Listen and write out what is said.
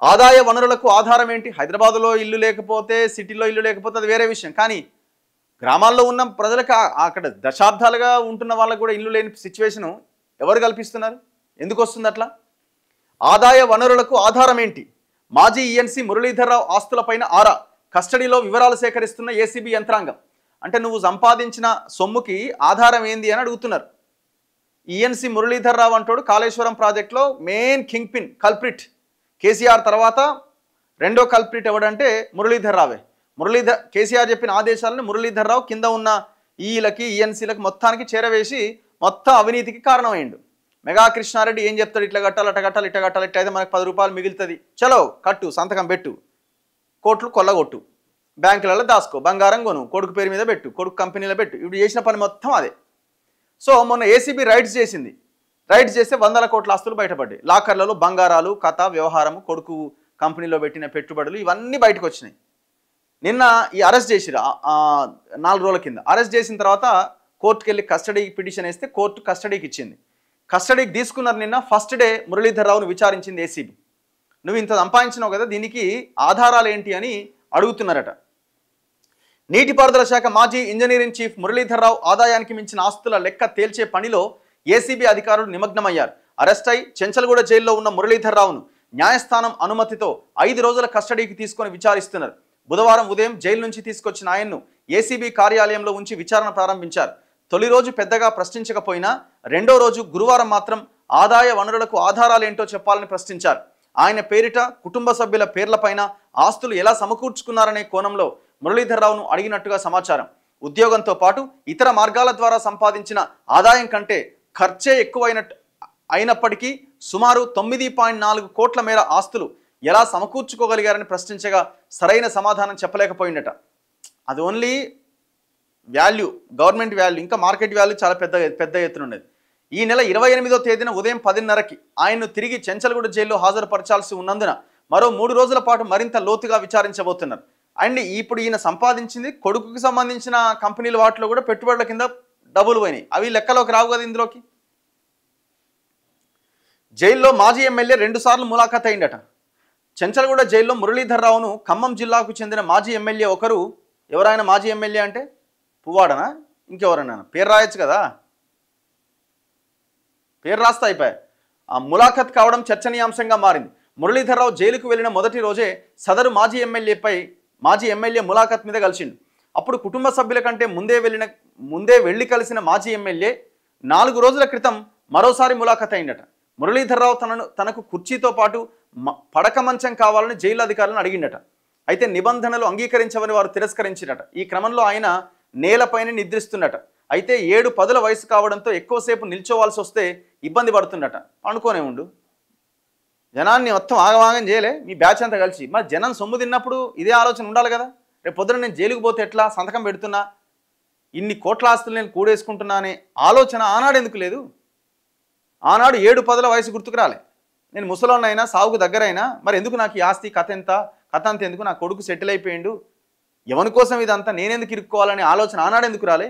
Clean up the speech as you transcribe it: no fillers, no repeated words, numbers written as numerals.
ఆదాయ వనరులకు ఆధారం ఏంటి? హైదరాబాద్లో ఇల్లు లేకపోతే, సిటీలో ఇల్లు లేకపోతే అది వేరే విషయం. కానీ గ్రామాల్లో ఉన్న ప్రజలకు అక్కడ దశాబ్దాలుగా ఉంటున్న వాళ్ళకు కూడా ఇల్లు లేని సిచ్యువేషను ఎవరు కల్పిస్తున్నారు? ఎందుకు వస్తుంది అట్లా? ఆదాయ వనరులకు ఆధారం ఏంటి? మాజీ ఈఎన్సీ మురళీధర్రావు ఆస్తులపైన ఆరా, కస్టడీలో వివరాలు సేకరిస్తున్న ఏసీబీ యంత్రాంగం. అంటే నువ్వు సంపాదించిన సొమ్ముకి ఆధారం ఏంది అని అడుగుతున్నారు. ఈఎన్సీ మురళీధర్రావు అంటోడు కాళేశ్వరం ప్రాజెక్టులో main king pin culprit. KCR తర్వాత రెండో కల్ప్రిట్ ఎవడంటే మురళీధర్రావే. కేసీఆర్ చెప్పిన ఆదేశాలను మురళీధర్రావు కింద ఉన్న ఈలకి ఈఎన్సీలకు మొత్తానికి చేరవేసి మొత్తం అవినీతికి కారణమైండు. మెగా కృష్ణారెడ్డి ఏం చెప్తాడు? ఇట్లా కట్టాలి, అట్ట కట్టాలి, ఇట్లా కట్టాలి, ఇట్లా అయితే మనకు 10 రూపాయలు మిగులుతుంది, చలో కట్టు, సంతకం పెట్టు, కోట్లు కొల్లగొట్టు, బ్యాంకులలో దాసుకో, బంగారం కొను, కొడుకు పేరు మీద పెట్టు, కొడుకు కంపెనీలో పెట్టు. ఇప్పుడు చేసిన పని మొత్తం అదే. సో మొన్న ఏసీబీ రైడ్స్ చేసింది. రైడ్స్ చేస్తే 100 కోట్ల ఆస్తులు బయటపడ్డాయి. లాకర్లలో బంగారాలు, కథ, వ్యవహారము, కొడుకు కంపెనీలో పెట్టిన పెట్టుబడులు ఇవన్నీ బయటకు వచ్చినాయి. నిన్న ఈ అరెస్ట్ చేసిరు 4 రోజుల కింద. అరెస్ట్ చేసిన తర్వాత కోర్టుకు వెళ్ళి కస్టడీకి పిటిషన్ వేస్తే కోర్టు కస్టడీకి ఇచ్చింది. కస్టడీకి తీసుకున్నారు. నిన్న ఫస్ట్ డే మురళీధర్రావును విచారించింది ఏసీబీ. నువ్వు ఇంత సంపాదించినావు కదా, దీనికి ఆధారాలు ఏంటి అని అడుగుతున్నారట. నీటిపారుదల శాఖ మాజీ ఇంజనీరింగ్ చీఫ్ మురళీధర్రావు ఆదాయానికి మించిన ఆస్తుల లెక్క తేల్చే పనిలో ఏసీబీ అధికారులు నిమగ్నమయ్యారు. అరెస్ట్ అయి చెంచల్గూడ జైల్లో ఉన్న మురళీధర్రావును న్యాయస్థానం అనుమతితో 5 రోజుల కస్టడీకి తీసుకొని విచారిస్తున్నారు. బుధవారం ఉదయం జైలు నుంచి తీసుకొచ్చిన ఆయన్ను ఏసీబీ కార్యాలయంలో ఉంచి విచారణ ప్రారంభించారు. తొలి రోజు పెద్దగా ప్రశ్నించకపోయినా రెండో రోజు గురువారం మాత్రం ఆదాయ వనరులకు ఆధారాలేంటో చెప్పాలని ప్రశ్నించారు. ఆయన పేరిట కుటుంబ సభ్యుల పేర్లపైన ఆస్తులు ఎలా సమకూర్చుకున్నారనే కోణంలో మురళీధర్రావును అడిగినట్టుగా సమాచారం. ఉద్యోగంతో పాటు ఇతర మార్గాల ద్వారా సంపాదించిన ఆదాయం కంటే ఖర్చే అయినప్పటికీ సుమారు 9.4 కోట్ల మేర ఆస్తులు ఎలా సమకూర్చుకోగలిగారని ప్రశ్నించగా సరైన సమాధానం చెప్పలేకపోయిందట. అది ఓన్లీ వాల్యూ, గవర్నమెంట్ వాల్యూ, ఇంకా మార్కెట్ వాల్యూ చాలా పెద్ద ఎత్తున ఉండేది. ఈ నెల 28వ తేదీన ఉదయం 10:30కి ఆయన్ను తిరిగి చెంచల్గూడ జైల్లో హాజరుపరచాల్సి ఉన్నందున మరో 3 రోజుల పాటు మరింత లోతుగా విచారించబోతున్నారు. అండ్ ఇప్పుడు ఈయన సంపాదించింది కొడుకుకి సంబంధించిన కంపెనీల వాటిలో కూడా పెట్టుబడుల కింద డబ్బులు పోయినాయి. అవి లెక్కలోకి రావు కదా ఇందులోకి. జైల్లో మాజీ ఎమ్మెల్యే 2 సార్లు ములాఖాత్ అయిందట. చెంచల్గూడ జైల్లో మురళీధర్రావును ఖమ్మం జిల్లాకు చెందిన మాజీ ఎమ్మెల్యే ఒకరు, ఎవరైనా మాజీ ఎమ్మెల్యే అంటే పువ్వాడనా ఇంకెవరన్నా పేరు రాయొచ్చు కదా, పేరు రాస్తా అయిపోయాయి. ఆ ములాఖత్ కావడం చర్చనీయాంశంగా మారింది. మురళీధర్రావు జైలుకు వెళ్ళిన మొదటి రోజే సదరు మాజీ ఎమ్మెల్యే ములాఖత్ మీద కలిసిండు. అప్పుడు కుటుంబ సభ్యుల కంటే ముందే వెళ్ళి కలిసిన మాజీ ఎమ్మెల్యే 4 రోజుల క్రితం మరోసారి ములాఖత్ అయిందట. మురళీధర్రావు తనకు కుర్చీతో పాటు పడక మంచం కావాలని జైలు అధికారులను అడిగిండట. అయితే నిబంధనలు అంగీకరించవని వారు తిరస్కరించినట. ఈ క్రమంలో ఆయన నేలపైన నిద్రిస్తున్నట. అయితే 7-10 వయసు కావడంతో ఎక్కువసేపు నిల్చోవాల్సి వస్తే ఇబ్బంది పడుతుండట. అనుకోనే ఉండు, జనాన్ని మొత్తం ఆగమాగం చేయలే మీ బ్యాచ్ అంతా కలిసి. మరి జనం సొమ్ము తిన్నప్పుడు ఇదే ఆలోచన ఉండాలి కదా. రేపు పొద్దున నేను జైలుకు పోతే ఎట్లా, సంతకం పెడుతున్నా, ఇన్ని కోట్ల ఆస్తులు నేను కూడేసుకుంటున్నా అనే ఆలోచన ఆనాడు ఎందుకు లేదు? ఆనాడు 7-10 వయసు గుర్తుకు రాలే. నేను ముసలోన్నైనా సాగుకు దగ్గరైనా మరి ఎందుకు నాకు ఈ ఆస్తి కథ అంత ఎందుకు, నా కొడుకు సెటిల్ అయిపోయిండు, ఎవరి కోసం ఇదంతా నేనెందుకు ఇరుక్కోవాలనే ఆలోచన ఆనాడు ఎందుకు రాలే?